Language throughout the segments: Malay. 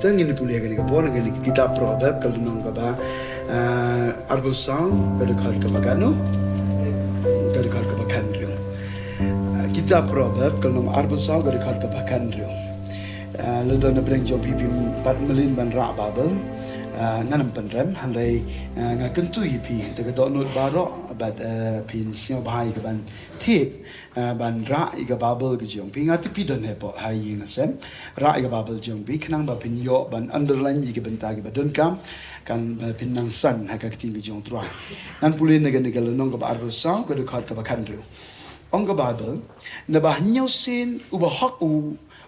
kita ngini pulih kan ke pon ngini kitab Proverb kalau nong kaba arbul sang kada khal ka magano kada khal ka makanrio kitab Proverb kalau nong arbul sang kada khal ka makanrio lalu na bring jom pipi 4 million ban ra babel nanam penrem handai ngakentu ipi daga donut barok bat pin sio bahai ke ban tip ban ra iga babel ke jong pi ngati pi don hepo hai ngasem ra iga babel jong pi knang ba pin yo ban underline iga benta ke badon kam kan pin nang san ha ka ting ke jong tra nan pulin naga naga lonong ka ba arbo sa ko de khat ka ba khandru ong ka babel na ba nyau sin u ba hak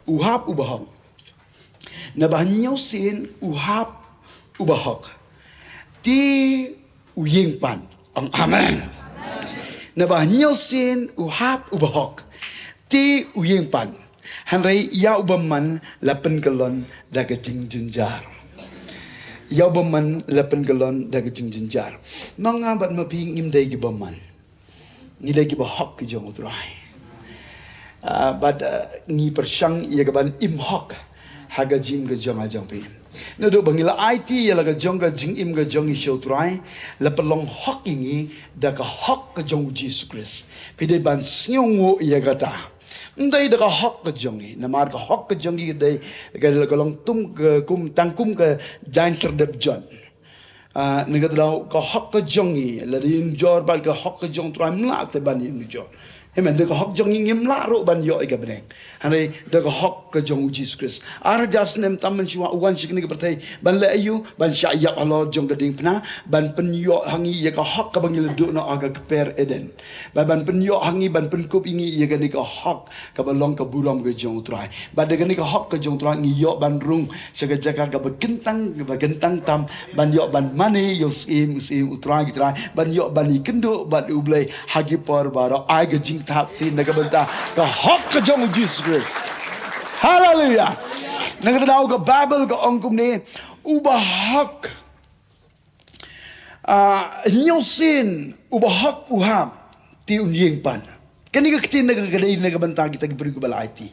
u hap u ba hak na ba nyau sin u hap ubahok ti uyeng pan ang amen na ba nyosin uhap ubahok ti uyeng pan hanrai ya ubaman lapen galon daga jinjar ya ubaman lapen galon daga jinjar mga bat maping imday gibaman nilay gibahok ki jong utray bad ngi persyang ya gaban imhok haga jing ga jong ajang pin nado bangila IT ya laga jonga jing im ga jong isho trai la pelong hok ingi da ka hok ka jong Jesus Christ pide ban siong ya gata ndai da ka hok ka jong na mar ka hok ka jong dai ga long tum ka kum tang kum ka jain serdep jon naga da ka hok ka jong la rin jor bal ka hok ka jong trai mla te ban ni jor Amen. Deka hok jong ingim la ro ban yo ika beneng. Hanai deka hok ke jong Jesus Christ. Ara jas nem tamen siwa uwan sikni ke pertai ban le ayu ban syayak Allah jong geding pena ban penyo hangi ya ka hok ka bangil duk no aga ke per Eden. Ban penyo hangi ban penkup ingi ya gani ka hok ka balong ka buram ke jong trai. Ban deka ni ka hok ke jong trai ngi yo ban rung segajaka ka bagentang tam ban yo ban mane yo sim utrai gitrai ban yo ban ikendu ban ublai hagi por baro ai ge jing tap ti nagabenta ka hok ka jong Jesus Christ. Hallelujah. Nagatanaw ka Bible ka ongkum ni ubahak nyosin ubahak uham ti unyeng pan. Kani ka kitin nagagadai nagabenta kita gibri ko bal IT.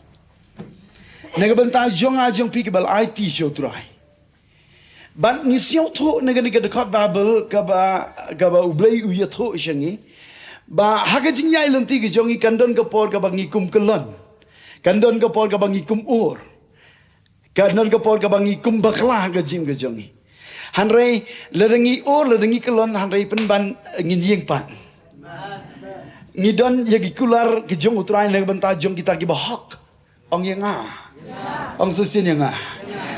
Nagabenta jong ajong pi ko bal IT show try. Ban ni siyo to naganiga dekat Bible ka ba ublay uya to isyangi. Ba haga jingya ilanti ke jongi kandon ke por ka bangi kum kelon. Kandon ke por ka bangi kum ur. Kandon ke por ka bangi kum baklah ke jim ke jongi. Hanrei lerengi ur lerengi kelon hanrei pen ban ngin pan. Ngidon yagi kular ke jong utrai nang benta jong kita ki bahak. Ong yang ong susin yang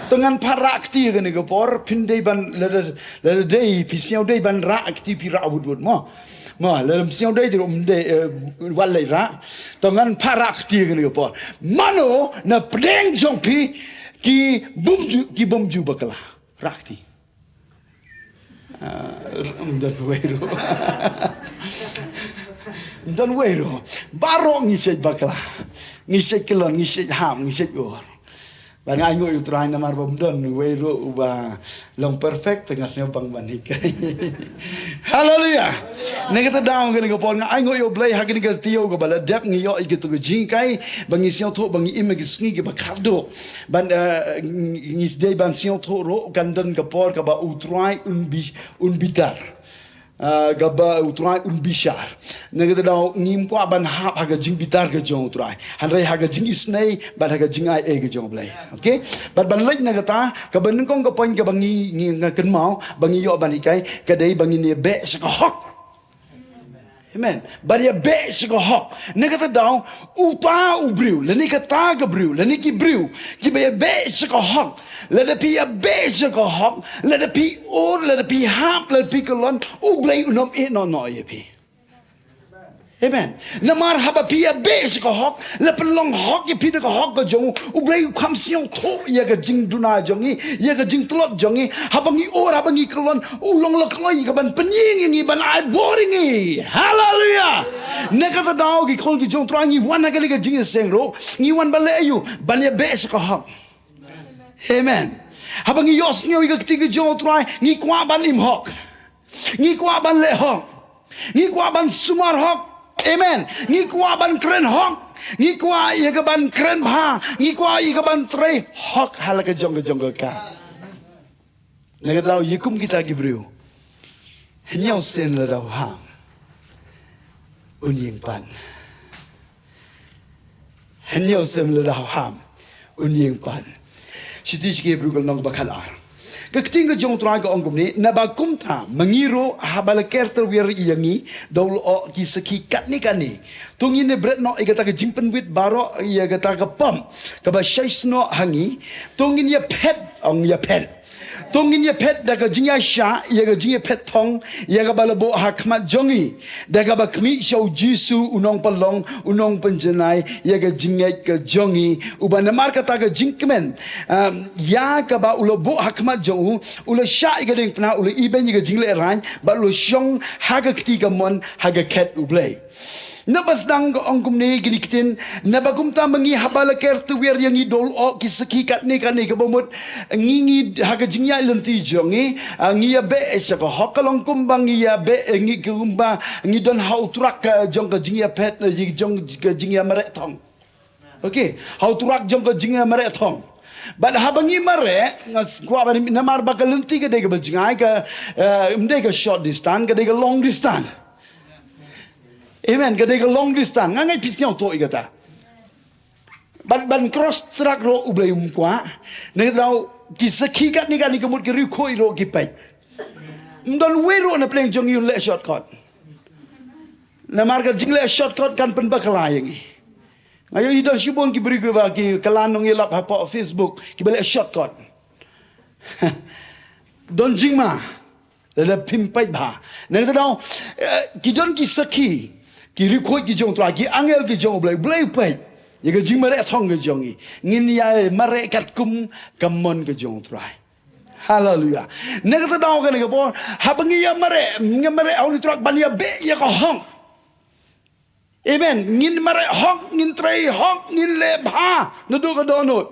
Tengan parak ti ke ne ke por pindai ban le dei pisiau dei ban rak ti pi ra wud mo. Ma dalam siang day tu walai ra tangan parak ti ke por mano na pedeng jongpi ki bumju bakala rakti dan wero baro ngisej bakala ngisej kelon ngisej ham ngisej or Bang aingo utrai na mar bomdon wero uba long perfect tengah sio bang banik. Hallelujah. Negata daw gani ko pol nga aingo yo blay hagini ka tiyo go bala dak ngi yo igitu go jingkai bangi sio to bangi imagi sngi ba kardo. Ban ngi day ban sio to ro kandon ka por ka ba utrai unbitar. Gaba utrai unbishar. Negata daw ngim ko ban hap haga jing bitar ka jong utrai. Hanrai haga jing isnai ban haga jing ai ka jong blay. Okay? Ban lek negata ka ban kong ka poin ka bangi ngi ken mau bangi yo ban ikai ka dei bangi ne be sa ka hok. Amen. Baria be sa ka hok. Negata daw uta ubriu, leni ka ta ka briu, leni ki briu, ki be sa ka hok. Let it be a basic hok. Let it be or let it be hap. Let it be kalon. Ublay unom ino no yepi. Amen. Namar haba pi a basic hok. Let pelong hok yepi de hok ka jong. Ublay kam siong ko ya ka jing duna jongi. Ya ka jing tlot jongi. Habangi or habangi kalon. Ulong lakloi ka ban penying ngi ban ai boring ngi. Hallelujah. Nekata daw ki kol ki jong trangi wan hakali ka jing sengro. Ngi wan bale ayu ban ya basic hok. Amen. Habang iyos niyo ikaktiga jong try ngi kwa ban im hok. Ngi kwa ban le hok. Ngi kwa ban sumar hok. Amen. Ngi kwa ban kren hok. ngi kwa ye ka ban kren bha ngi kwa ye ka ban tre hok hala ka jong ka nega dau yikum kita gibriu nyau sen la dau ha unying pan nyau sen la dau ha unying pan siti chike brugol nong bakalar Ketika jong teraga ongkum ni nabakum ta mengiro habala kerter wir yangi dol o kisaki kat ni kani tungi ne bret no igata ka jimpen wit baro ia gata ka pam ka ba shaisno hangi tungi ya pet ong ya pet tungin ya pet da ka jingya sha ya ka jingya pet thong ya ka balabo hakmat jongi da ka ba kmi shau jisu unong palong unong panjanai ya ka jingya ka jongi uban mar ka ta ka jingkmen ya ka ba ulo bo hakmat jongu ulo sha ka ding pna ulo iben ya ka jingle ran ba ulo shong ha ka kti ka mon ha ka ket ublay Nabas dang ongkum ni ginikitin nabagum ta mangi habala kertu wer yang idol o kisaki kat ni kan ni kabomut ngingi haga jingya lenti jongi ngi be sa ko hokalong kumbang ngi be ngi kumba ngi don hau turak jong ka jingya pet jong ka jingya marek thong okay hau turak jong ka jingya marek thong But habangi mare kwa ba namar bakalenti ka de ka jingai ka umde ka short distance ka de ka long distance Amen. Kadang long distance, ngangai pisau tu igata. Ban cross track ro ublay umkwa. Nengau kisah kikat ni kan ni kemud kiri koi ro kipai. Mdon wero na pleng jong yun le shortcut. Na marga jing le shortcut kan pen bakalai yangi. Ngayon idon sibon kiberi ko ba ki kalanong ilap hapa Facebook kibale shortcut. Don jing ma. Lada pimpai ba. Nengau kidon kisah ki. Kiri koi ki jong tra ki angel ki jong blay pai ye ka jing mare thong ke jong ngin ya mare kat kum kamon ke jong tra hallelujah ne ka daw ka ne ka bo habangi ya mare ngamare au ni tra ban ya be ya ka hong amen ngin mare hong ngin trai hong ngin le bha no do ka donut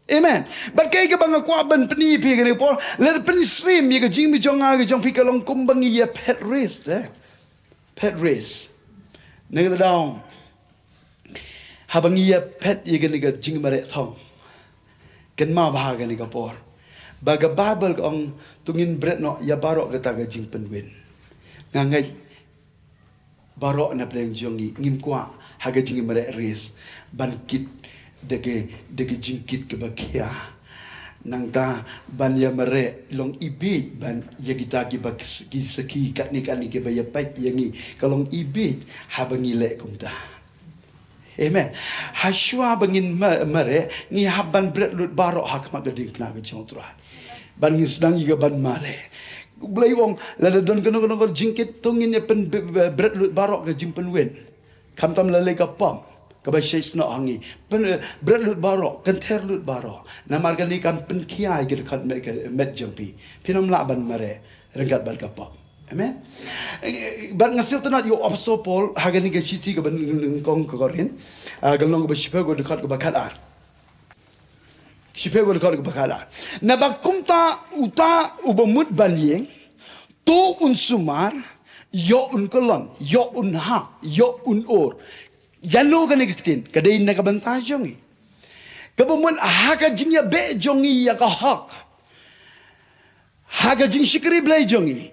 amen but kay ka bang kwa ban pni pi ka ne bo le pni stream ye ka jing mi jong a ka jong pi ka long kum bang ya pet race pet race Nega daw habang iya pet iga niga jing mare thong ken ma bahaga niga por baga bible ong tungin bret no ya barok kata ga jing penwin ngangai barok na pleng jongi ngim kwa haga jing mare ris ban kit dege jing kit ke bakia nang ta ban ya mare long ibi ban ya kita ki bak seki kat ni ke ba ya pai yangi kalong ibi habangi le kumta amen haswa bangin mare ni haban bret lut barok hak ma gading na ga jontra ban ni sedang iga ban mare blai wong la don kono jingkit tungin ya pen bret lut barok ga jimpen wen kam tam la le ka pam Kaba syais no hangi berat lut barok kenter lut barok namar kali kan pen kiai gitu kat met jampi pinam laban mare rengkat bal kapap amen ban ngasil tanat yo apostle Paul hagani ke citi ke ban kong korin galong ke shipe go dekat ke bakalar shipe go dekat ke bakalar na bakumta uta ubamut balieng to unsumar yo unkolon yo unha yo unor Yalo ka nagkitin, kadayin na kabanta jongi. Kabamuan haka jingya be jongi ya kahak. Haka jing shikri blay jongi.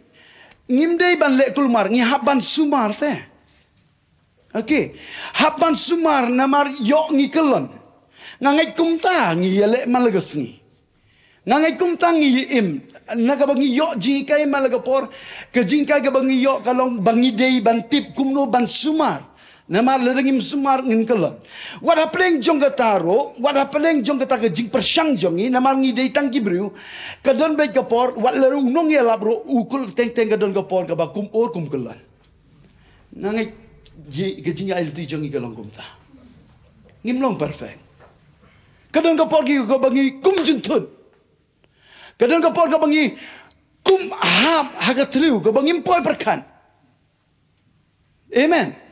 Ngimday ban le kulmar, ngi haban sumar te. Okay. Haban sumar namar yo ngi kelon. Ngangay kumta ngi yale malagas ngi. Ngangay kumta ngi im. Nagabangi yo jing kay malagapor. Kajing kay gabangi yo kalong bangi day ban tip kumno ban sumar. Namar lerengim sumar ngin kelon. Wat hapeleng jong kataro, wat hapeleng jong kataka jing persang jongi namar ngi dei tang kibru. Kadon be kapor, wat leru nong ya labro ukul teng kadon kapor ka ba kum or kum kelon. Nangai ji jing ya ilti jongi kelon kum ta. Ngim long perfect. Kadon kapor ki ko bangi kum juntun. Kadon kapor ka bangi kum ham hagatru ka bangi poi perkan. Amen.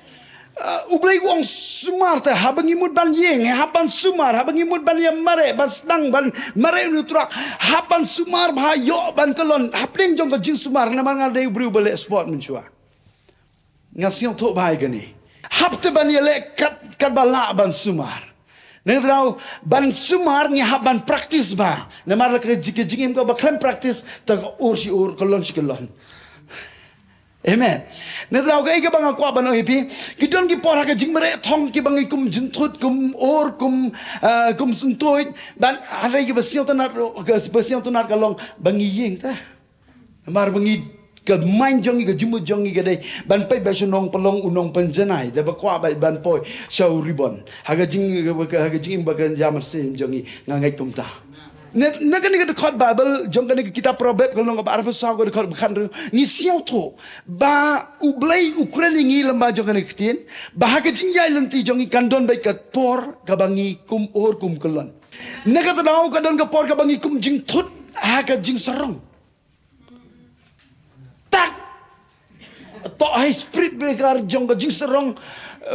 Ublay wong sumar te habang imut ban yeng haban sumar habang imut ban yam mare ban sedang ban mare nutrak haban sumar bah yo ban kelon hapling jong ka jing sumar namar ngal dei bru bale sport menchua ngasiong tho bai gani hapte ban yele kat kat bala ban sumar. Nang tahu ban sumar ni ban praktis ba. Namar ke jingim ko baklam praktis tak ursi ur kolon sikolon. Amen. Nang tahu ke bang aku ban oipi, kidon ki pora ke jing mere thong ki bang kum juntut kum or kum suntoy ban ada ki basiong tanar kalong bangi yeng ta. Namar bangi ke main jongi ke jumut jongi ke dai ban pai ba sunong pelong unong penjenai da ba kwa ba ban poi shau ribon haga jing ba kan jamar sim jongi ngangai kumta na kan ke khot bible jong kan kitab proverb kalau ngab arab sa ko khot khan ni siau to ba ublai ukraine ngi lamba jong kan kitin ba haga jing yai lanti jongi kandon bai ka por ka bangi kum or kum kelon na ka tau ka don ka por ka bangi kum jing thut haga jing sarong to ai spirit breaker jong ka jing serong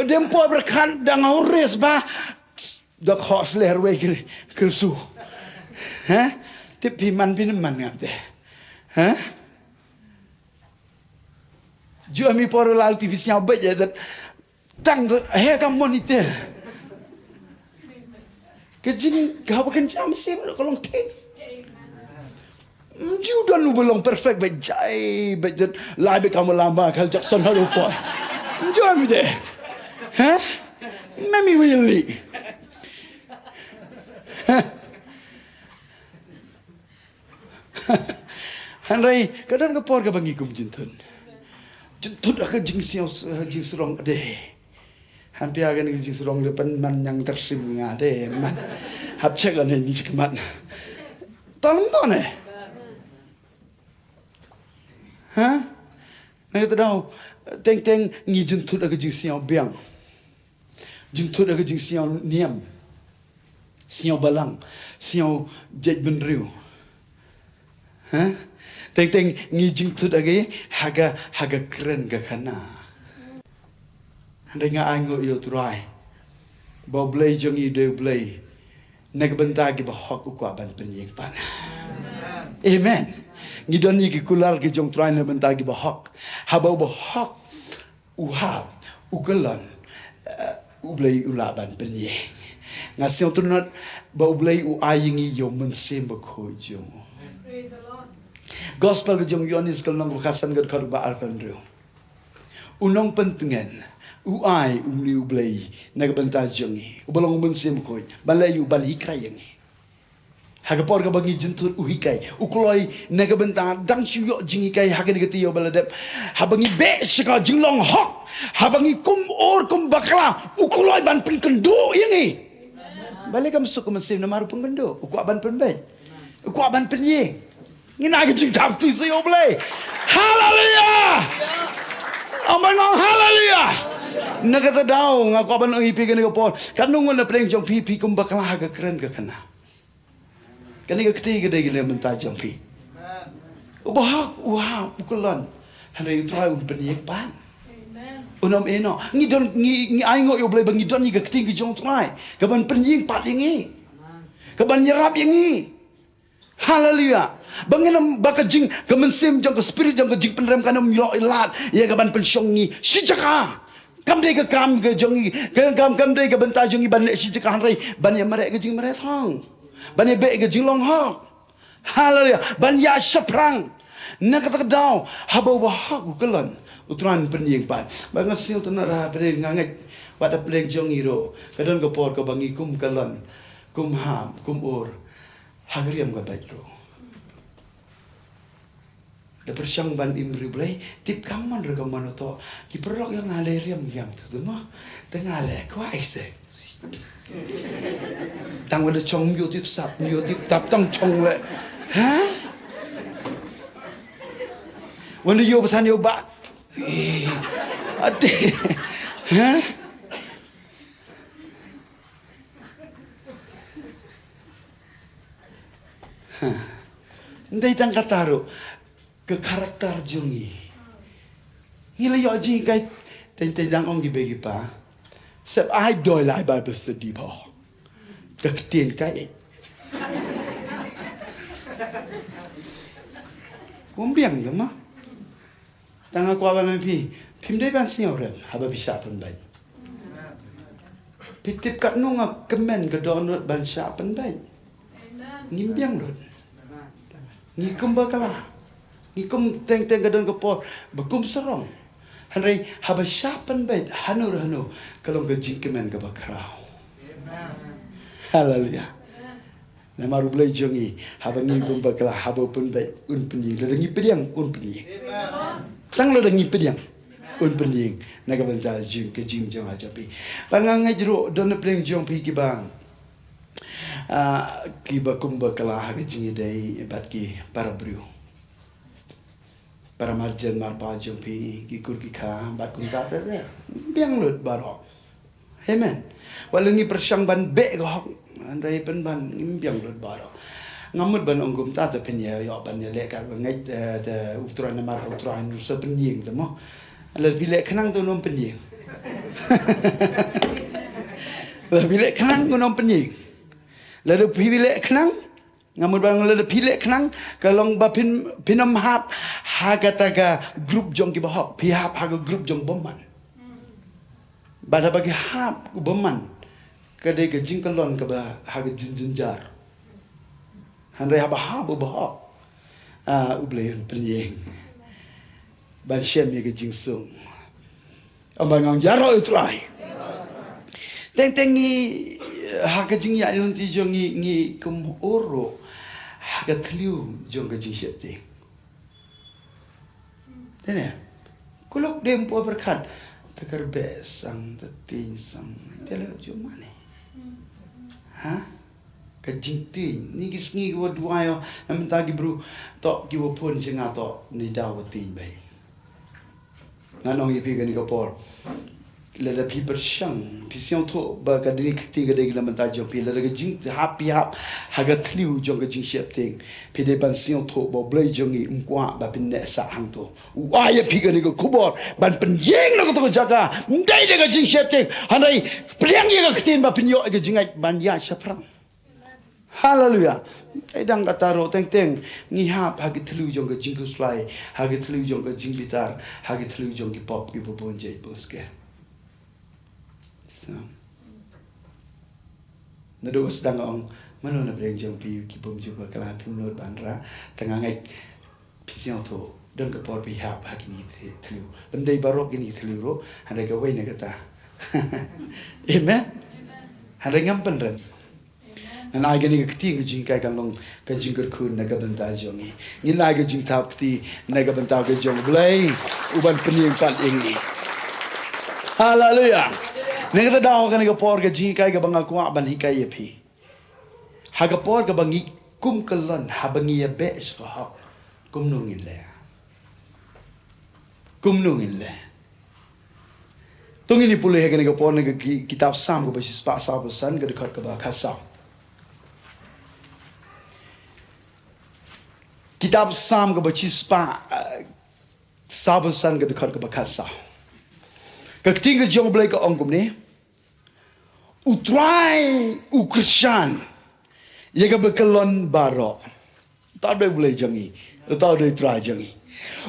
dem po berkan dang ores ba dak hos ler we ke su ha tip man ngap de ha ju ami por la artificial ba je dat tang he ka monitor ke jing ka ba kan jam sim ko long ting you don't know belong perfect but jai but that lai be kamu lama kal Jackson haru po you am there huh mami really Hanrai kadang ke por ka bangi kum jintun ak jing siao jing serong ade hampir agan jing serong depan man yang tersim ngade man hap cek ane ni kemat tolong tone ha na kita tahu teng ngi juntut ak jing siao biang juntut ak jing siao niam siao balang siao jet benriu ha teng ngi juntut ak haga keren ga kana handai nga ango yo try bo blay jong i de blay nak benta ki ba hok ku ban penyeng pan amen ngidon ni ki kular ki jong try na benta ki ba hok haba ba hok uha ugalan ublay ulaban penyeng ngasiong tunat ba ublay u ayingi yo mensem ba khojo gospel ke jong yonis kal nang khasan gad khar ba arpan ru unong pentengan uai umli ublay nagbanta jongi ubalong mensem ko balay ubali kayangi hagapor ka bagi juntur uhikai ukloi nagabenta dang syuyo jingi kai hagen getiyo baladep habangi be sika jinglong hok habangi kum or kum bakla ukloi ban pin kendo yangi balik kam suk mensem na maru pengendo uku ban penbe uku ban penye ngina jing tap tu sayo blay haleluya amanong haleluya nagata daw ngaku ban ipi kan ko por kanung na preng jong pipi kum bakla haga keren ka kana kani ka ketiga dai gile menta jong pi ubah wow bukulan hanai try un penyek pan unam eno ngi don ngi aingo yo blay bangi don ni ka ketiga jong try ka ban penyek pat yangi ka ban nyerap yangi haleluya banginam bakajing ka mensim jong ka spirit jong ka jing penrem kanam yo ilat ya ka ban pensyongi sijaka kam dai ka kam ka jongi kam dai ka benta jongi ban sijaka hanrai ban ya marek ka jing marek thong ban be ke jinglong ho haleluya ban ya seprang na kata daw haba wa ku kelon utran penyeng pan bang sil tu na pe ngangai wata pleng jong iro kadon ko por ko bangi kum kelon kum ham kum or hagriam ka baitro da persyang ban imri blai tip kaman rega manoto ki perlok yang aleriam yang tu mah tengah le kwaise tang wala chong yo tip sap yo tip tap tang chong le ha wala yo batan yo ba ade ha ndai tang kataro ke karakter jongi ngila yo ji kai ten dang ong gi begi pa sep ai doi lai ba study po ka tien kai kum biang de ma tang kwa ba pi phim dai ban siao ren ha ba bisa pen bai pitip kat nunga kemen ke donut ban syapen baik. Ngimbiang lot. Ngikum bakala. Ngikum teng-teng ke don ke por. Bekum serong. Hanrei haba syapen baik. Hanur kalau ke jingkemen ke bakrau. Haleluya. Nama rublai jongi. Haba ngikum bakala. Haba pun baik. Un penying. Ladangi pediang. Un penying. Tang ladangi pediang. Un penying. Naga banta jing ke jing jong aja pi. Pangangai jeruk don peleng jong pi kibang. Kiba kumba kalah ke jing dai bat ki para brio. Para marjan marpa jong pi kikur ki kha bat kum ta ta biang lut baro. Amen. Walangi persang ban be ko andai pen ban biang lut baro. Ngamut ban ongkum ta ta penya yo ban le ka ngai ta utran mar utran nu se penying ta mo. Lebih lek kenang tu nom penying. Lebih lek kenang tu nom penying. Lebih lek kenang ngamul bang lebih lek kenang kalau bapin pinam hap hagataga grup jong ki bahok pihap haga grup jong boman. Bada bagi hap ku boman kadai ke jingkalon ke bah haga jinjar. Handai haba habu bahok. Ubleun penying. Ban shem ye ke jingsung. Ambang ang jaro utrai. Teng ngi ha ke jing ya yun ti jong ngi kum oro ha ke tliu jong ke jing shete. Tene. Kulok dem po berkat takar besang tetin sang tele jong mane. Ha? Ke jing tin ni gis ngi wo duayo nam tagi bru tok ki wo pun jinga tok ni dawo tin bai. Nanong ipi gani kapor. Lada pi bersyang. Pi siang tu baka dini ketiga dagi laman tajam pi. Lada ke jing hapi hap. Haga tliu jong ke jing siap ting. Pi depan siang tu bo blai jongi umkuak ba pin nek sa hang tu. Waya pi gani ke kubor. Ban penyeng na ko jaga. Mdai de ke jing siap ting. Handai peliang ye ke ketin ba pin yo ke jingai ban ya syaprang. Haleluya. Edang kata ro teng ngihap hagi telu jong ke jingku slai hagi telu jong ke jing bitar hagi telu jong ke pop ki bobon jai boske. Nado sedang ong mano na breng jong pi ki bom juga kala punur bandra tengah ngai pisiang to don ke por pi hap hagi ni telu. Lendai barok ini telu ro handai ke wei na kata. Amen. Handai ngampen ren. Dan ai gani keti ke jing kai kan long ke jing kun naga banta jongi ni lai ke jing tap keti naga banta ke jong blai uban pening pat ingi. Haleluya. Nega daw kan ke por ke jing kai ke banga kwa ban hikai pi ha ke por ke bangi kum kelon ha bangi ya be so ha kum nungin le tung ini pulih ke por ne ke kitab sam ke basis pa sa pesan ke dekat ke ba khasa. Kitab Sam ke bacis pa sabusan ke dekat ke bakasa. Ketika jong blai ke ongkum ni, utrai ukrisan, ye ke bekelon baro. Tak ada boleh jongi, tak ada utrai jongi.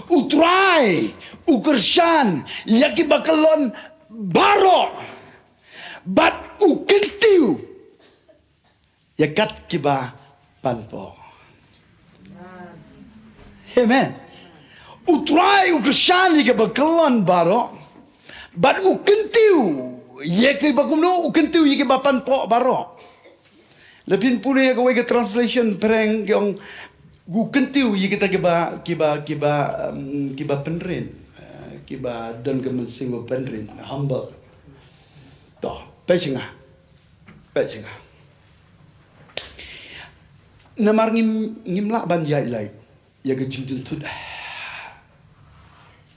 Utrai ukrisan, ye ke bekelon baro. Bat ukentiu, ye kat kiba panpo. Amen. Utrai ukrisan ke bekelon baro. Bat ukentiu ye ke bakumno ukentiu ye ke bapan po baro. Lebih pulih ke translation pereng yang ukentiu ye kita kiba penrin. Kiba dan ke mensinggo penrin humble. Toh, pecinga. Namar ngimla ban yai lai. Ya ke jing tut.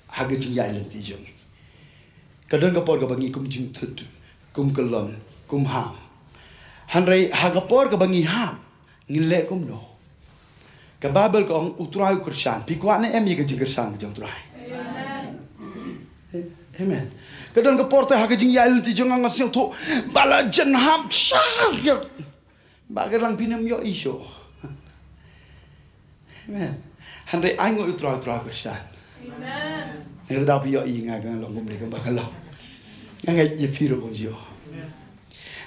Haga jing yai lan ti jong. Kadang kapor ka bangi kum jing tut, kum kelon, kum ham. Hanrei hagapor ka bangi ham, ngile kum no. Ka babel ka ong utrai kursan, pikwa ne em ye ka jing kursan jong utrai. Amen. Kadang kapor ta haga jing yai ti jong ang siang tu bala jen ham syar ya. Bagelang pinam yo iso. Amen. Hanrei aingo utrai kursan. Amen. Nga daw piyo inga kang long kumli kang bakalong. Nga ye piro kong siyo.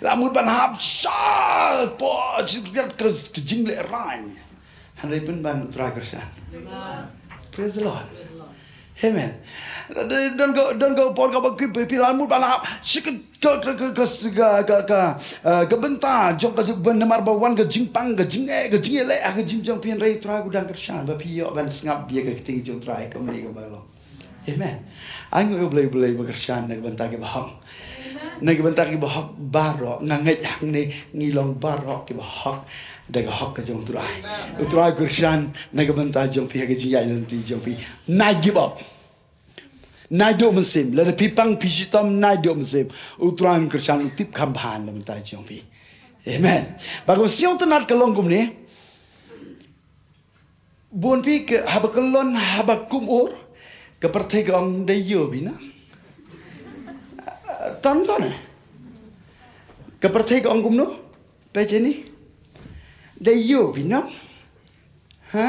Lamut ban hap sal po jirat ke jing le ran. Handai pun ban utrai kersan. Praise the Lord. Amen. Don't go por ka pilan mu ban hap sik ke benta jong ka ban namar bawan ke jingpang ke jinge ke jingele ke jing pian rai utrai gudang kersan ba pio ban ngap bia ke ting jong utrai ke meni ke balong. Amen. Anh ngồi beli bekerjaan nak bentar ke bahang, nak bentar ke bahang barok, nganget yang ni ngilong barok ke bahang, dah hak ke jom turai bekerjaan nak bentar jom pihak ke jinjai nanti jom pi, naik give up, naik do musim, lalu pipang pisitam naik do musim, turai bekerjaan utip kambahan bentar jom pi, amen. Bagus siang tu nak kelongkum ni, buan pi ke habakelon habakumur. Keperti orang dayo bina, tonton keperti orang kumno, pece ni dayo bina, ha?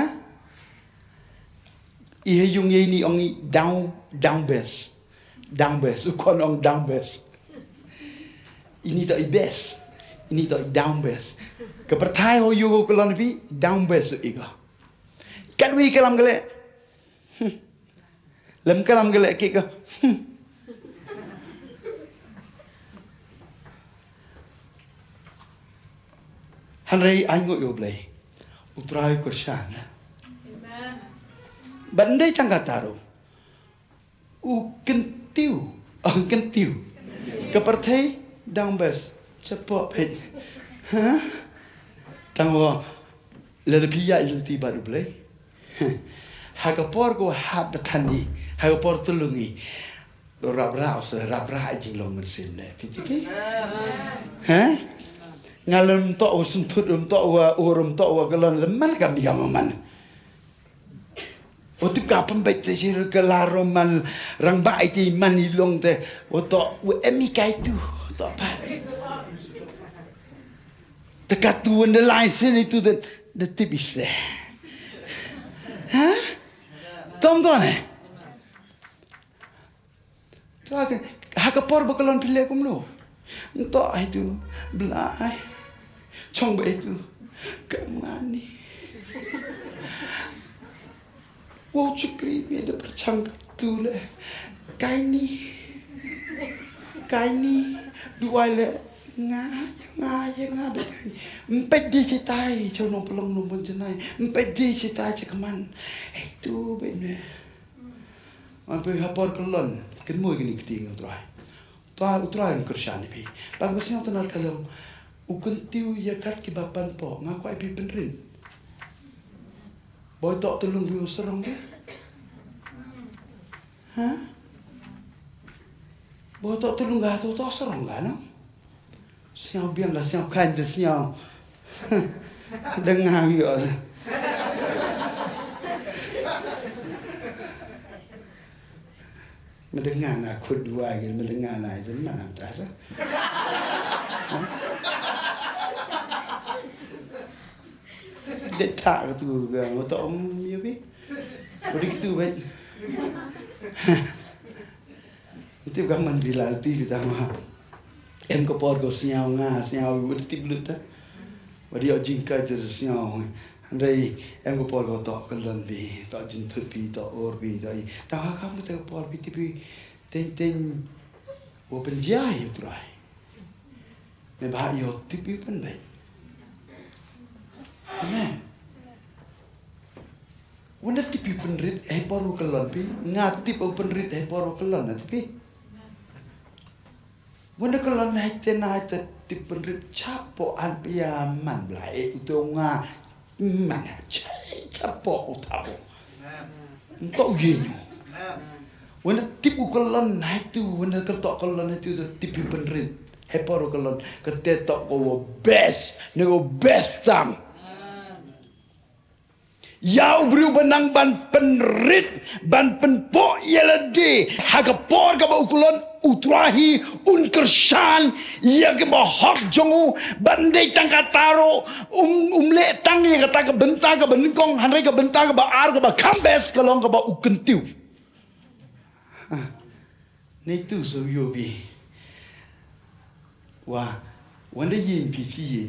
Ia yung ini orang down best, ukon orang down best. Ini tak best, ini tak down best. Keperti ho yo kalau ni down best ika. Kan we kalam gale. Lem kalam gelek ke Hanrei ango yo blai utrai kursan amen bandai tanggataro kentiu kepertai dang bes cepok pet ha tangwa lerpia ilti baru blai hagapor go habatani hagapor tulungi rabra jing long mesin le piti ha ngalem to usuntut to urum to galon man kam dia man otu ka pembet te kelaro man rang bai ti man ilong te oto emi kai tu to pa dekat tu the license itu the tip is there ha tonton tuakan hakapor bakalon pilih aku melu entok itu belai cong itu kemani wow cukri ada percangkat tu le kaini dua le ngaya empet di citai cono pelong numpun jenai empet di citai cekaman itu bener ampe hapor kelon kenmu gini keting utrai kersan ni pi bagusnya tenar kalom ukun tiu ya kat ki bapan po ngaku ai pi penrin boy tok tulung bi serong ke ha boy tok tulung ga tu tok serong ga no siang biang la siang kan de siang dengar yo mendengar aku dua lagi mendengar aja mana entah sah. Detak tu kan, otak ya bi, boleh gitu baik. Itu kan mandila tu kita mah. Em kepor kau siang udah tiblut dah. Wadia jingkai terus siang. Andai em kepor kau tak kelan bi, tak jintut bi, tak or bi, tak. Tak kamu tak kepor bi tapi ten open jai tu rai. Membahas yo tipi pun baik. Amen. Wanda tipi penrit poru kelan bi, ngatip penrit poru kelan tapi. Wanda kelan naik tip penrit capo alpiaman belai itu nga mana cai capo utabo. Untuk gini. Wanda tipu kelan naik tu, wanda kertok kelan itu tipi penrit poru kelan ketetok ko best, nego best tam. Yau beriu benang ban penrit ban penpo yelade hagapor ka ba ukulon utrahi unkersan ya ke ba hak jongu bandai tangkataro umle tangi kata ka benta ka beningkong hanrai ka benta ka ba ar ka ba kambes kalong ka ba ukentiu ne tu so yobi wah วันได้ยินพี่ที่ยิ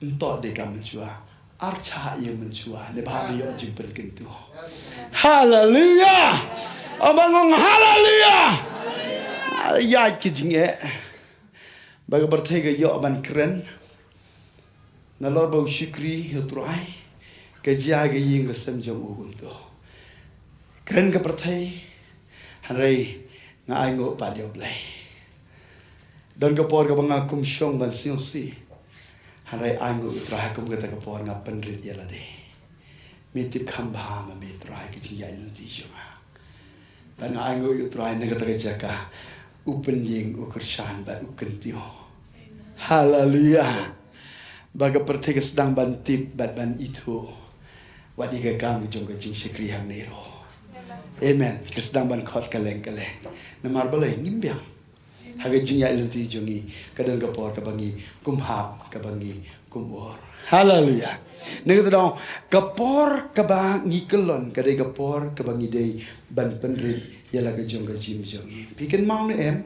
นต่อเด็กมันชัวอาร์ชาเยมันชัวในภาพยนตร์จึงเป็นกันตัวฮาเลลูยาเอาบังฮาเลลูยายากิจเงี้ยบางประเทศก็ยอบันเครนนั่นเราบอกชิครียุตรายก็จะก็ยิงก็สมจงอุบุนตัวเครนกับประเทศอะไรง่ายงูปาเดียวเลยdan kapor ka banga kum syong ban siu si harai angu utraha kum kata kapor nga penrit yala de mitip khamba ma mitrai ki jinga ilun ti juma dan angu utraha ne kata jaka upen ying ukershan ba ukentio haleluya baga pertega sedang bantip bat ban itu wadi ka kam jong ka jing sikri ham nero amen kesedang ban khot kaleng namar balai ngimbyang haga jingya ilanti jongi kadang kapor kabangi kumhap kabangi kumor haleluya nega tadong kapor kabangi kelon kadai kapor kabangi dei ban penrit yala ka jong ka jim jongi piken mau ne em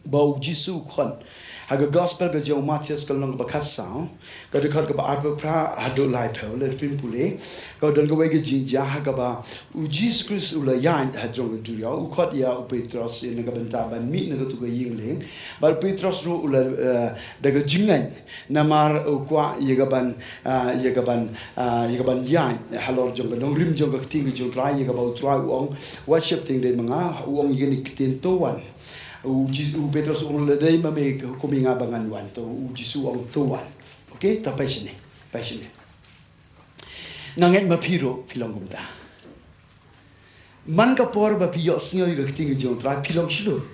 bau jisu khon haga gospel ka jong Matius kalong ka khasao ka de khot ka ba atwa pra hadu lai phau le pin pule ka don ka wai ka jingja ha ka ba u Jesus Christ ula yan ha jong ka duya u khot ya u Petros ne ka banta ban mi ne ka tu ka ying leng ba Petros ro ula da ka jingan namar u kwa ye ka ban yan halor jong ka dong rim jong ka ting jong trai ye ka ba u trai uong worship ting de manga uong ye ni kitin to wan u Petros ung ledai mame kuminga bangan wan to u Jisu ong tuan okay ta passion nangen ma piro pilong gumta man ka por ba piyo singo ga ting jong tra pilong shilo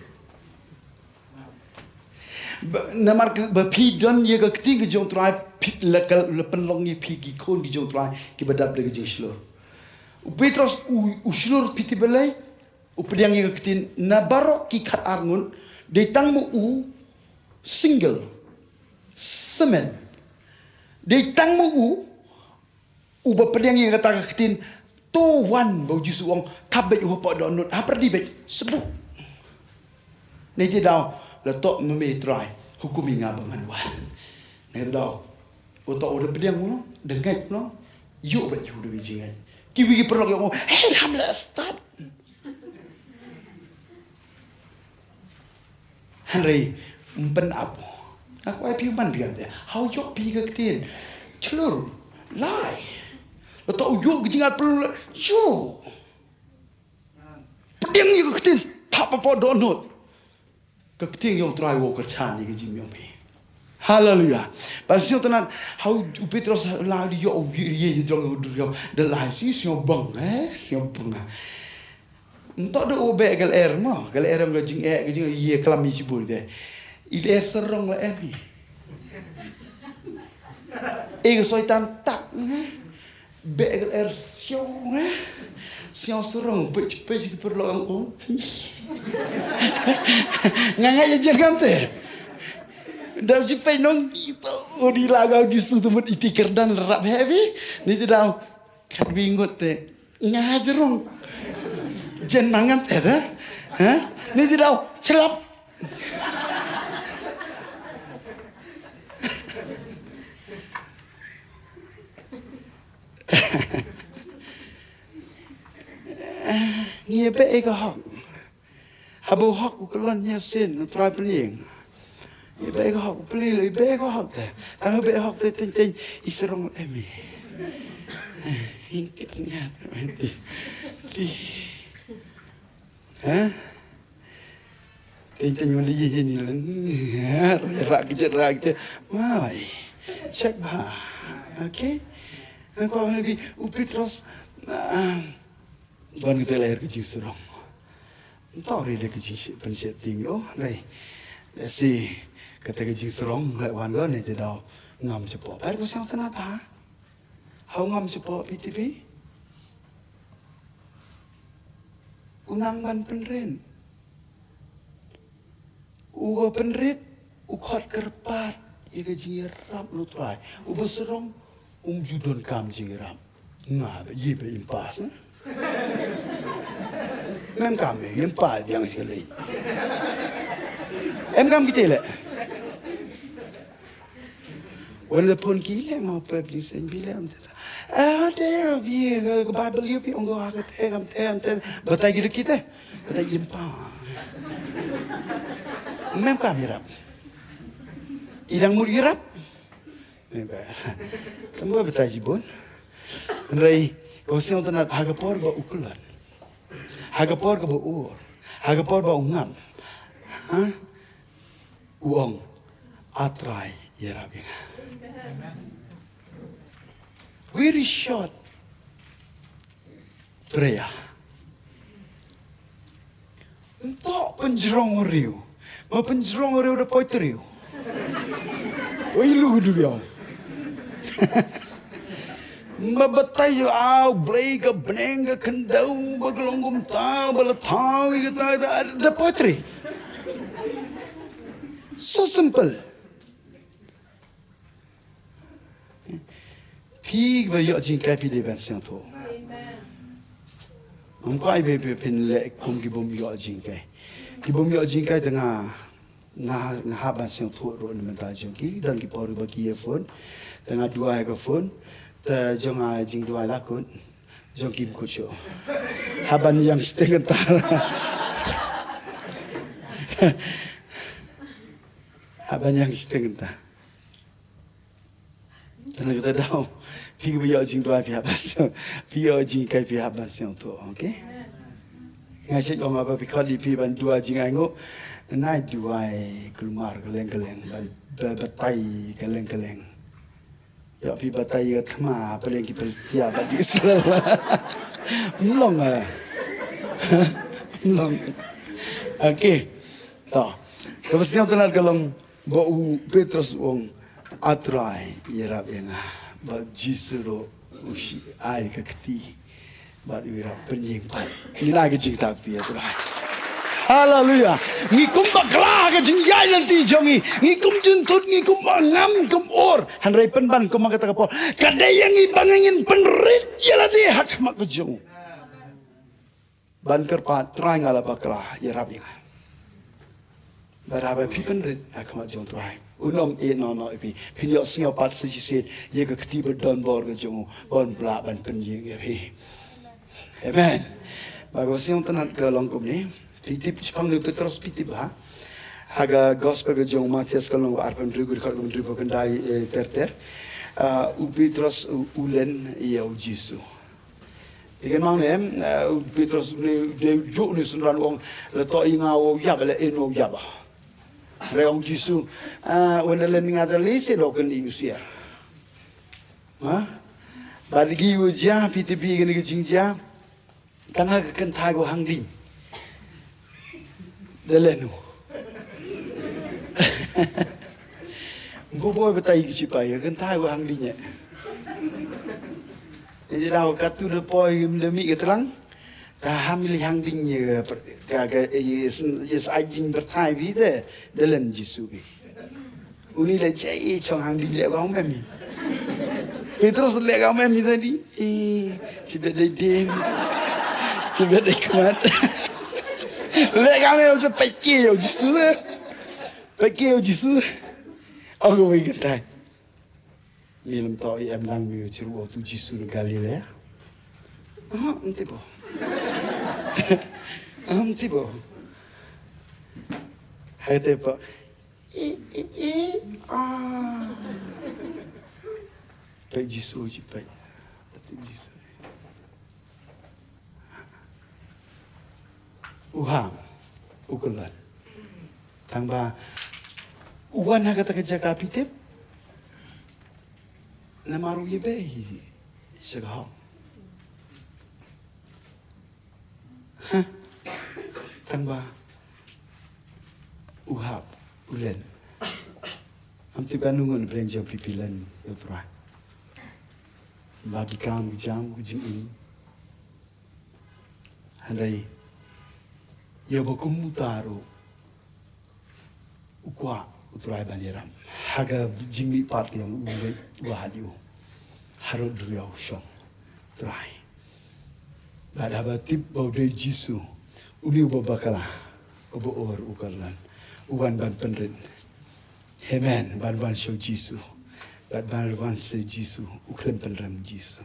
namar ba pi don ye ga ting jong tra la penlong ye pi gi kon gi jong tra ki badap le gi shilo u Petros u shilo piti belai upediang yang ketin nabaro kikat arngun detang mu u single semen detang mu u bapediang yang kata ketin to one bau jisu ong kabet u pa donut apa di bet sebut ne je dau la to me try hukum inga bangan wan ne dau u to u bapediang mu dengat no yu bet yu de jingai kiwi perlu yang hey hamla start Henry umpen apo aku ai piu man biar dia how yok pi ke tin celur lai lo tau yok jingat perlu yo pedeng ni ke tin tak apa donut ke tin yang try wo ke chan ni ke jim yong pi haleluya pasio tenan how Petros la di yo ye jong yo de lai si sio bang sio bang Entok do obe gal air mo, gal air mo jing ye klami cibul de. Ile serong la ebi. Ego soitan tak be gal air siong siong serong pe perlu ang nganga ye jengam te. Dah jipai nong itu odi lagau jisu temut itikir dan rap heavy ni tidak kat bingut te ngajerong jen mangan ada, ni tidak celap. Ni apa ego hak, habu hak ukelan nyasin, try pening. Ni apa ego hak pelil, ibe ego hak te, kalau ibe hak te ten iserong emi. Ingkit ngat, di. Tintin mo liye ni lan. Rak je. Mai. Check ba. Okay. Ako lagi Petros ban kita lahir ke Jisurong. Entah rela ke Jisur penset tinggi. Oh, lai. Si kata ke Jisurong lai wan go ni tidak ngam cepat. Baru siang kenapa? Hau ngam cepat PTV. Unangan penren, uga penrit, ukhat kerpat, ika jingiram nutrai, uga serong, judon kam jingiram, ngah yibe impas, mem kami impas yang sekali, kam kita le, Wan pun gila mau pergi sen bilang ada biar ke Bible you pi onggo agak tem batai gitu kita batai jempa mem kami rap ilang mur irap tambah batai jibon rai kau siang tanah hagapor ba ukulan hagapor ba ur hagapor ba ungam uong atrai yarabina. Very short prayer. Entah penjerong riu, ma penjerong riu dah poit riu. Oi lu dulu ya. Ma batai yo au blake benenga kendau bagelonggum tau balatau kita dah poit riu. So simple. Pig ba yo jingkai pi de ban siang tho. Ang kai be pin le kum ki bom yo jingkai. Ki bom yo jingkai tengah nga ha ban siang tho ro na ta jong ki dan ki por ba ki phone. Tengah dua ka phone. Ta jong a jing dua la kun. Jong kim ko cho. Ha ban yang steng ta. Ha ban yang steng ta. Tanah kita tahu, pergi bayar jing dua pihak pasal, pergi jing kai pihak pasal tu, okay? Ngasih orang apa pergi kali pergi ban dua jing anggo, naik dua keluar keleng batai keleng. Ya pergi batai ke tama, paling kita setia bagi Israel. Melong ah, melong. Okay, tak. Kemudian tanah kalau bau Petrus wong atrai yerap yang bab jisuro usi ai kakti bab ira penying pai ni lagi cerita ti atrai haleluya ni kum bakla ke jinjai nanti jongi ni kum juntut ni kum ngam kum or hanrai penban kum kata kapol kadai yang ibangin penrit jelati hak mak jong ban kerpat trai ngala bakla yerap yang berapa pipen rit hak mak jong trai Unom no ipi pinjau singa pat sejisi ye ke ketiba don bor ke jongu bon bla ban penjing ipi. Amen. Bagus yang tenat ke longkum ni. Pitip panggil Petrus pitip ha. Haga gospel ke jongu Matias ke long arpan drigu dekat long drigu kendai ter. Petrus ulen ia ujisu. Ikan mang ni Petrus ni dia juk ni sunran wong letak ingau ya bela eno ya bah. Reong Jisu, wana learning ada lese lokan iusia. Bagi ujian PTP gini kecingja, tengah kekentai go hangding. Delenu. Bobo betai kecipai, kekentai go hangdingnya. Jadi dah katu lepoi demi keterang. Hamil yang dingnya, kaga yes ajin bertai bida dalam Yesus. Uni lejai cong hang ding lewat memi. Petrus lewat memi tadi, sudah dem, sudah kuat. Lewat memi tu pakai Yesus, pakai Yesus. Aku berkata, milam tahu yang nangmi cerita tu Yesus Galilea. Nanti boh. Tiba. Hai tiba. Pai Yesus je pai. Tapi Yesus. Uhang, ukulan. Tambah uwan na kata kerja kapitip. Namaru ye behi. Segah. Tambah uhap ulen amti kanungun berenjang pipilan yotra bagi kam jam kujing ini handai ya bokum mutaro ukwa utrai banyeram haga jimi part yang ulai wahadiu harod riau shong trai Bada tip bau de Jisu, uni uba bakala, uba or ukalan, uban ban penrin. Amen, ban show Jisu. bat balwan se Jisu uklem penram Jisu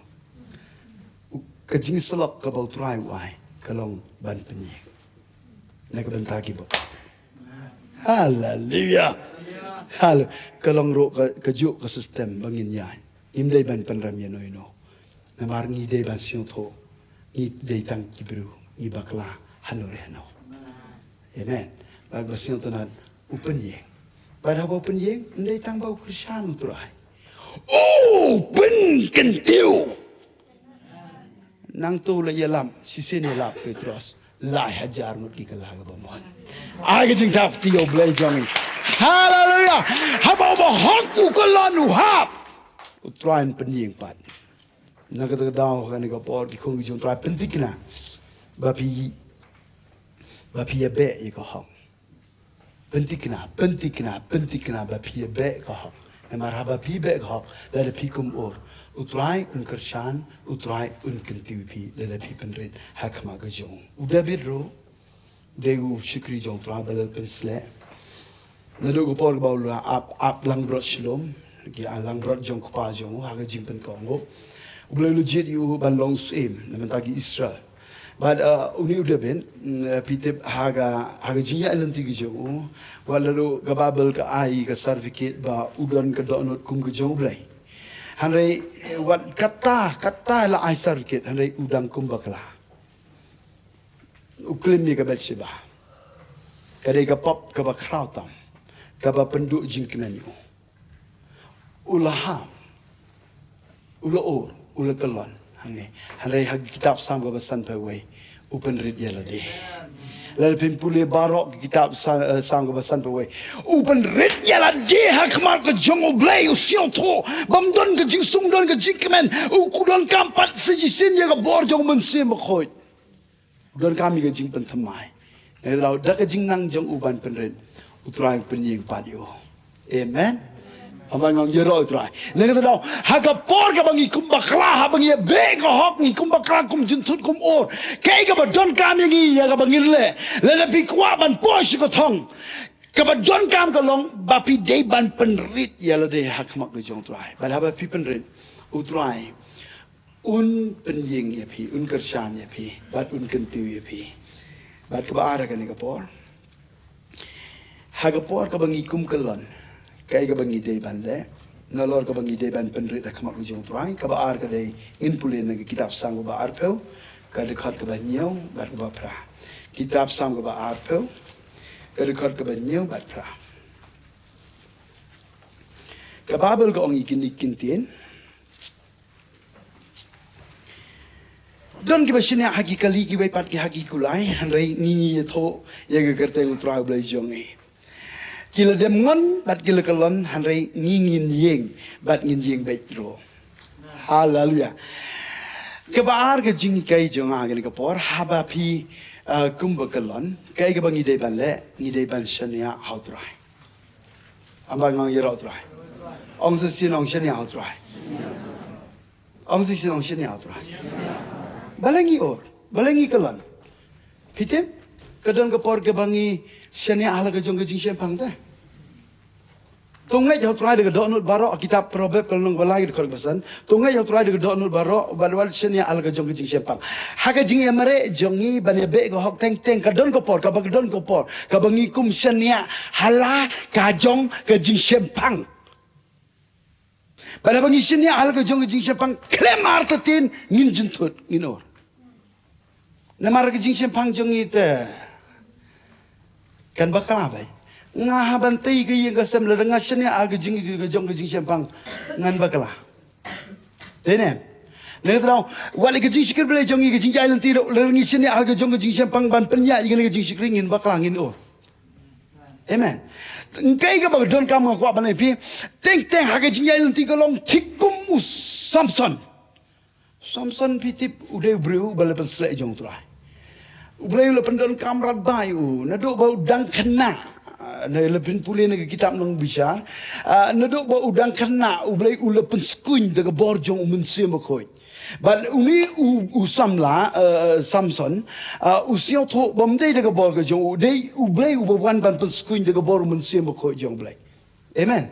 kajing selok ke bau trai wai kalong ban penyek nak bentagi bo haleluya hal kalong ro kejuk ke sistem bangin yan imdai ban penram ya no namar ngi dei ban siong tho ngi dei tang kibru ngi bakla hanore no amen bagus siong tanan upenyek pada bau penyek ndai tang bau Krishan utrai pen kentiu nang tu la yalam sisine la Petros la hajar mut ki kala ga bomon age jing tap tio blai jongi haleluya haba ba hakku kalanu hap utrain penyeng pat naga daw kan ga por ki khong jong trai pentikna bapi ya be ye ko hok pentikna bapi ya be ko hok marhaba pi be ko hok la pi kum or utrai kershan utrai kentiu la pi penren hakma ga jong udah bidro degu syukri jong tra bala pensle na do go por ba la ap lang brot shalom ki alang brot jong ko pa jong ha ga jimpen kongo uble legit you ban long sim na mentagi Israel but uni udah ben pitip haga jinya elanti gi jong wala do gababel ka ai ka certificate ba udon ka donot kum ga jong blai hanrei wat kata la ai certificate hanrei udang kum bakla uklim ni ka Bathsheba kadai ka pop ka ba krautam ka ba penduk jingkenanyo ulaham ulaor ulakalon hanrei hag kitab sam ka basan pa way open read yalade lalu pimpule barok kitab sang basan pa way open read yalade hakmar ka jong oblay usion tho bamdon ka jing sungdon ka jingkemen ukudon kampat sejisin ya ka bor jong mensim khoi don kami ke jing pentemai kalau dah ke jing nang jong uban penren utrai penying padio amen aman ngong jero utrai ne kata dau haga por ka bangi kum bakla ha bangi be ka hok ni kum bakla kum juntut kum or kai ka don kami ngi ya ka bangi le pi kwa ban posh ko thong ka don kam ka long bapi dei ban penrit ya le de hak mak ke jong utrai ba ha pi penren utrai un penying ya pi un kershan ya pi bat un kentiu ya pi bat ka ara ka ni ka por haga por ka bangi kum kalon kai ka bangi dei ban le nalor ka bangi dei ban penrit ka mak jong trai ka ba ar ka dei in pule na kitab sang ba ar peu ka record ka ba nyau bat ka ba pra kitab sang ba ar peu ka record ka ba nyau bat pra ka babel ka ong ikin tien don ki bashine hagi kali ki bai pat ki hagi kulai hanrei ni tho ye ga karte utra blai jongi kila dem ngon bat kila kalon hanrei ngin yeng bat ngin yeng bai tro haleluya ke baar ke jing kai jonga ga ka por haba phi kumba kalon kai ga bangi dei ban le ni dei ban shania hautrai amba ngong ye hautrai ong se sin ong shania hautrai ong se sin ong shania hautrai balangi kalan pitem kadang ke por ke bangi shania ala ke jong ke jing shempang ta tungai jau try de donut baro kitab proverb kalong balai de kor basan tungai jau try de donut baro balwal shania ala ke jong ke jing shempang haga jing emare jongi bane be go hok teng teng kadon ko por ka bag don ko por ka bangi kum shania hala ka jong ke jing shempang pada bangi shania ala ke jong ke jing shempang klem artatin ngin juntut nginor namar ke jing shempang jongi te kan bakal bai ngah bantai ke yang kasam la dengar shania aga jing ke jong ke jing shempang ngan bakala tenen le trau wali ke jing shikir bele jongi ke jing jailan tiro le ngi shania aga jong ke jing shempang ban penya ke jing shikir ngin bakala ngin o amen kai ka bag don kam ko ban pi teng teng ha ke jing jailan tiro long thikum Samson pitip udah breu bala penslek jong trai. Ubreu le pendon kamrat bayu, naduk bau dang kena. Na lepin pulih na kitab nang bisyar. Naduk bau udang kena, ubreu ule penskuin daga borjong umensim bakoi. But uni usamla Samson usia tho bomdei daga bor ga jong udei ubreu bawan ban penskuin daga bor umensim bakoi jong blai. Amen.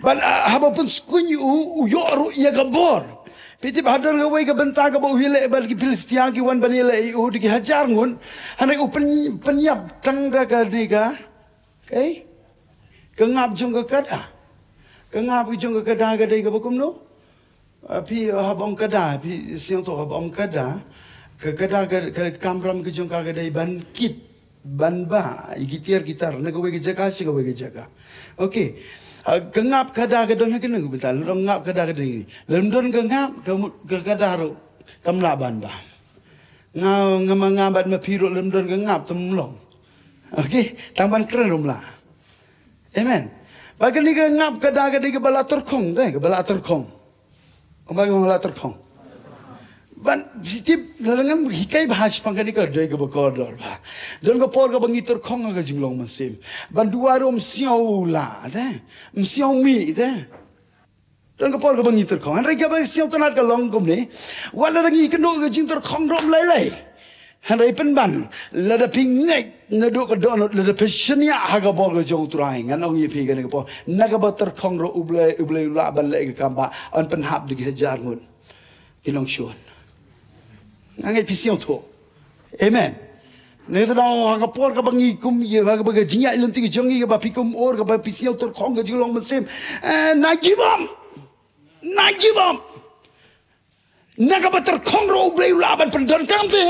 ban haba pun skun u yo ru ya gabor piti bahadon ga wei ga benta ga bau hile bal ki Filistia ki wan banile u di hajar ngun hanai u penyap tangga ga diga okay kengap jung ga kada kengap jung ga kada ga dai ga bakum no pi habong kada pi siang to habong kada ke kada ga kamram ke jung ka ga dai ban kit ban ba gitar na go ge jaga si go ge jaga okey kengap kada ga don ke nang betal lo ngap kada ga dai lem don ke ngap ke kada ro kam la ban ba ngabat ma piro lem don ke ngap temlong okey tamban keren rom la amen bagi ni ke ngap kada ga dai ke bala terkong dai ke bala terkong bagi bala terkong ban sitip dalangan hikai bahas pangkani ka dai ka bakodor ba don ka por ka bangitor khong ka jinglong masim ban duarom siau la de siau mi de don ka por ka bangitor khong han rai ka ba siau tanat ka long kom ni wala rangi ka no ka jingtor khong rom lai lai han rai pen ban la da pingai na do ka don la da pesnya ha ka por ka jong trai ngan ong yi pi ka ne ka por na ka ba ter khong ro uble la ban le ka ba an pen hap de hajar ngun kilong shon ngai pisiong to amen ne ta dong ga por ka bangi kum ye ga ba ga jinya lun ti jong ga ba pikum or ga ba pisiong to khong ga jilong men sem na gibam na ga ba ter khong ro ble la ban pen don kam te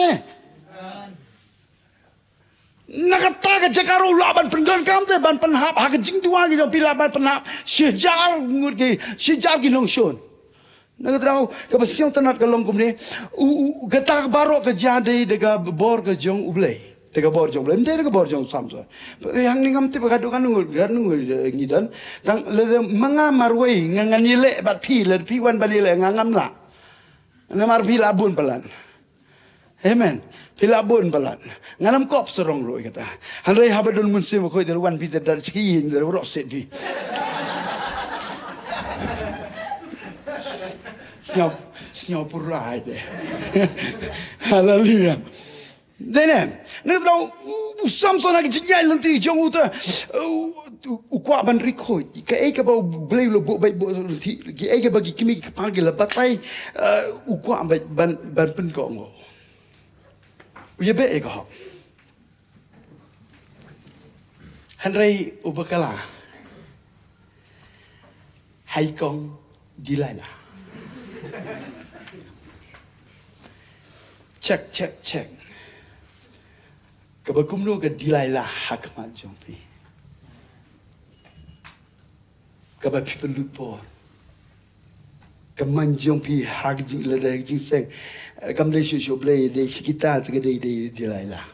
na ga ta ga jakaro la ban pen don kam te ban pen hap ha ga jing duwa ga jong pila ban pen hap shijar ngut ge shijar gi long shon naga trao ka basiong tanat ka long kumne u gata baro ka jade daga bor ka jong ublei daga bor jong ublei mde daga bor jong samsa yang ningam te ka dokan ngul ngidan tang le manga marwei nganganile bat pi le pi wan banile ngangam la ngamar pi labun pelan amen pi labun pelan nganam kop serong ro kata hanrei habadun munsim ko der wan pi der ski der ro se pi Siapa pura aja. Haleluya. Dene, ne tau Samson lagi jinyai nanti jong uta ukwa ban rikoi. Ka eka ba blei lo bo bai bo nanti. Ki eka bagi kimi panggil batai ukwa ban pen ko ngo. Uye be eka. Hanrei ubakala. Hai kong dilala. Cek. Kabakum no ka dilailah hak mat jompi. Kabab pelupo. Kaman jompi hak jing lada jing seng. Kamle shu blay de sikita ka de dilailah.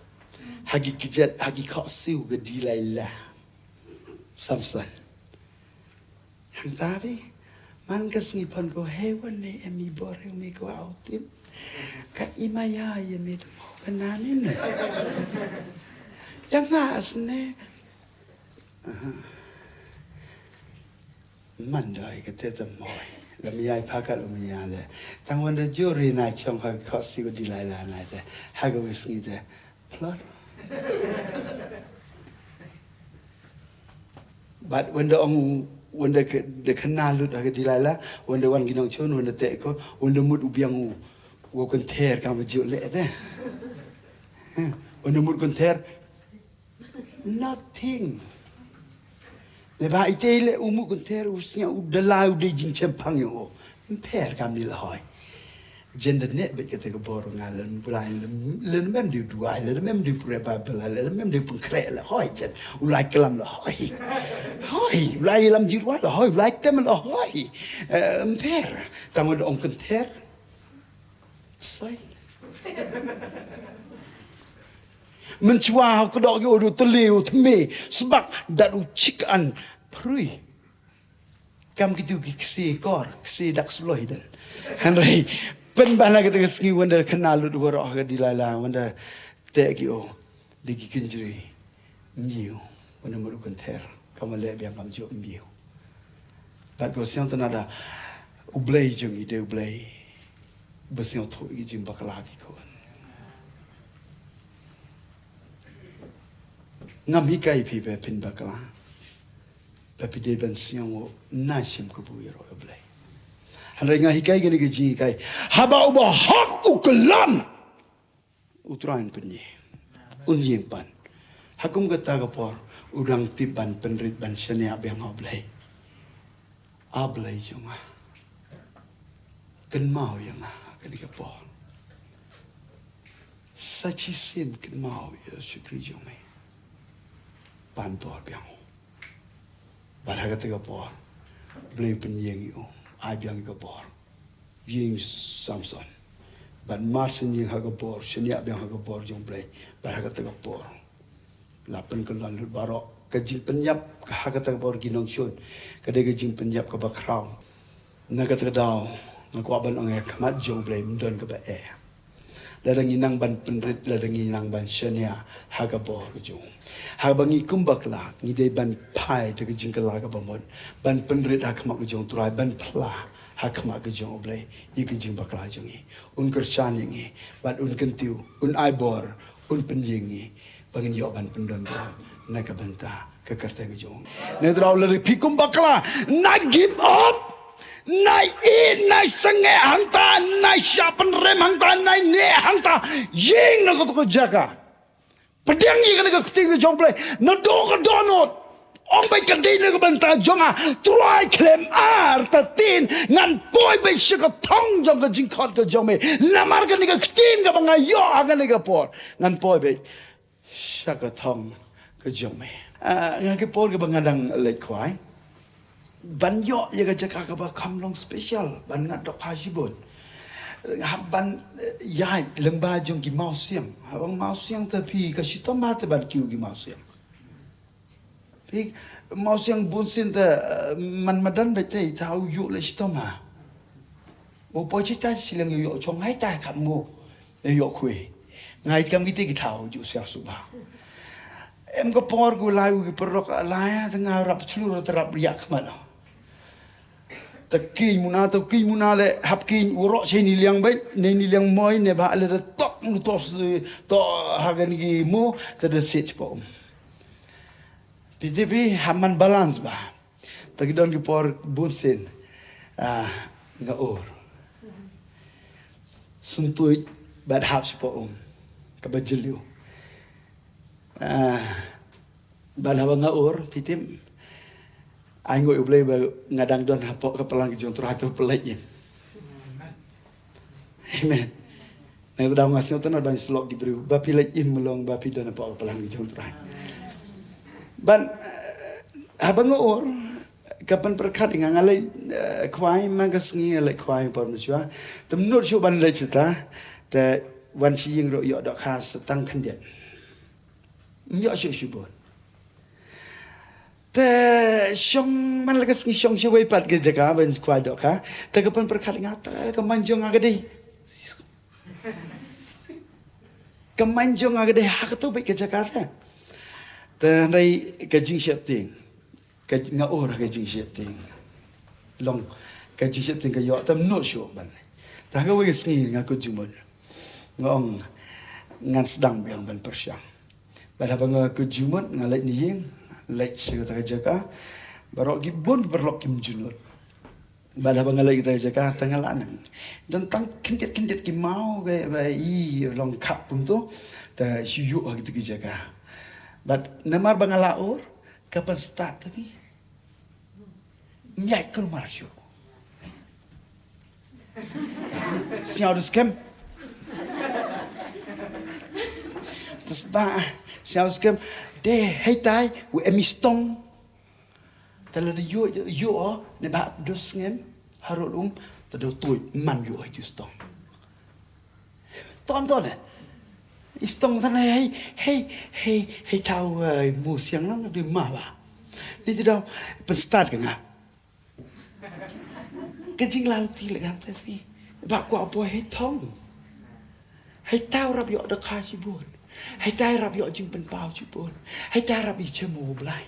Hagi kijat hagi khasiu ka dilailah. Samson. Hang tavi man kasngi pan ko hewan ne emi bore me ko autim ka imaya ye me to kananin yang ngas ne man dai ka te moy la mi ai pa ka lo mi ya le tang wan de jori na chong ha khasi ko dilai la na de ha go wisngi de plot but when the canal lut aga dilala when the one ginong chon when the te ko when the mut ubiang wo kon ter kam ju le de when the mut kon ter nothing le ba ite le umu kon ter usnya udala ude jing chempang yo per kam ni la hoy gender net bet kete ko bor ngalan bulai le mem di duai le mem di preba bela le mem di pungkre le hoy jet ulai kelam le hoy ulai lam ji wa le hoy ulai tem le hoy per tang on kon ter sai mencua ko dok yo do teliu teme sebab dadu chikan prui kam kitu kisi kor kisi dak suloi dan hanrei pen bana kita keski wanda kenal lu dua roh di lala wanda tegi o digi kunjuri miu wanda muru konter kamale biang pamjo miu bat ko siang tanada ublei jung ide ublei besiang tho i jing bakala ki ko ngam hi kai pi be pin bakala Tapi dia ban siang nasim kebuiro oblay. Handai ngah hikai gini keji hikai. Haba ubah hak ukelan. Utrain penye. Unyeng pan. Hakum kata kapor. Udang tiban penrit ban senia biang oblay. Ablay jonga. Ken mau yang kani kapor. Sachisin ken mau ya syukri jonga. Pan por biang. Barang kata kapor. Blay penyeng yo. Ajang kapor. James Samson. Ban Martin yang kapor. Senia biang kapor jong blay. Barang kata kapor. Lapan kelan barok kajing penyap kata kapor ginong syun. Kadai kajing penyap ke bakrau. Nak kata daw. Ngaku aban angay kamat jong blay mendon ke ba Ladang inang ban penrit, ladang inang ban senia hagapor kejong. Habangi kumbakla, ngidai ban pai te kejing kela ke bamon. Ban penrit hakamak kejong turai, ban pela hakamak kejong oblay. I kejing bakla jongi. Un kersan yengi, ban un kentiu, un aibor, un penyengi. Bangin yo ban pendon bang, naga banta kekerta kejong. Nedrau lari pikum bakla, not give up. Nai nai sange hangta, nai siapan rem hangta, nai ne hangta, yeng nak tu jaga. Pedang ye kena ketinggi jong play, nadok donot. Ong baik kedai nak bantah jonga, try claim tatin ngan boy baik syaka tong jong ke jingkot ke jong me. Namar kan nika ketin ke bangayo akan nika por, ngan boy baik syaka tong ke jong me. Ngan ke por ke bangadang lekwai. Ban yo ya jaga ka kamlong special ban ngat dok hajibun ban yai lembah jong ki mau siang abang mau siang tapi ka sitom ma te ban kiu ki mau siang pi mau siang bunsin te man madan bete tau yu le sitom ma mo po chita silang yu chong hai ta kam mo yo khui ngai kam ki tau yu sia suba em ko por gu lai gu perok lai tengah rap celur terap riak mana Taki muna le hapkin urok sini liang baik ni liang moi ne ba le tok nutos to hagan gi mu tada sit po PDB haman balance ba taki don ki por bunsin ngaor suntuit bad haps po kabajeliu bad haba ngaor pitim Anggo ublay ba ngadang don hapok kepelang kijong turhatu pelai. Amen. Nang daw ngasih tu ban slok diberi bapi lajim melong bapi don hapok kepelang kijong turhat. Ban habang or kapan perkat dengan ngalai kwai magas ngi ngalai kwai por mujua. Temnur syu ban lai cita te wan si ying ro yo dok khas tang khandian. Yo syu bon. Te syong man lagas ni syong syawai pat ke jaga ban kwai dok ha te kapan perkat ngata kemanjong agade kemanjong agade hak tu baik ke jaga te nai kajing siap ting ngaor kajing siap ting long kajing siap ting ke yo tam no syo ban ta ga wis ni ngaku jumon ngong ngan sedang biang ban persyang bala bang ngaku jumon ngalai ni yeng lek kita jaga barok gibon berlok kim junut bala bangalai kita jaga tanggal anang dan tang kindet ki mau be i long kap pun tu ta siyu gitu ki jaga but namar bangalaur kapan start tapi miak kun marsyo siau scam tas ba siau scam de hai tai we emistong tala de yo ne ba dos ngem harulum tado tui man yo ai stong ton istong tan hey tau mu siang lang di ma ba ni tidak penstart kan kejing lalu pilih kan tapi ba ko apa hey tong hey tau rap yo de kha sibun Hai tai rap yo jing pen pau chipon. Hai tai rap i chemu blai.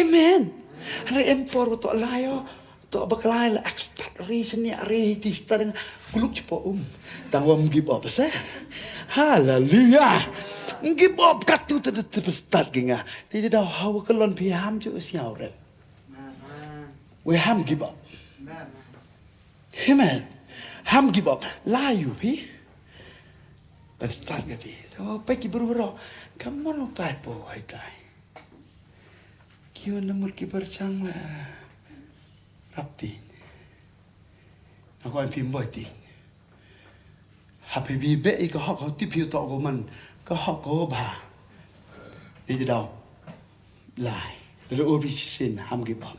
Amen. Ana empor to layo to baklai la akstat ri seni ri ti stareng kuluk chipo Tangwam give up sa. Hallelujah. Give up katu te start ginga. Ni dah hawa kelon piam ju siau ren. we ham give up amen ham give up lie you pi but startกับพี่ไปกี่บรูรอ come on ลงตายpoให้ตายคิวน้ำมันกี่เปอร์เซ็นต์ละรับตีนแล้วก็พิมพ์บ่อยตีนหากพี่เบะอีกก็ฮอกเขาที่ผิวต่อกับมันก็ฮอกก็บ่านี่จะเดาลายแล้วโอบิชินห้ามกี่บอม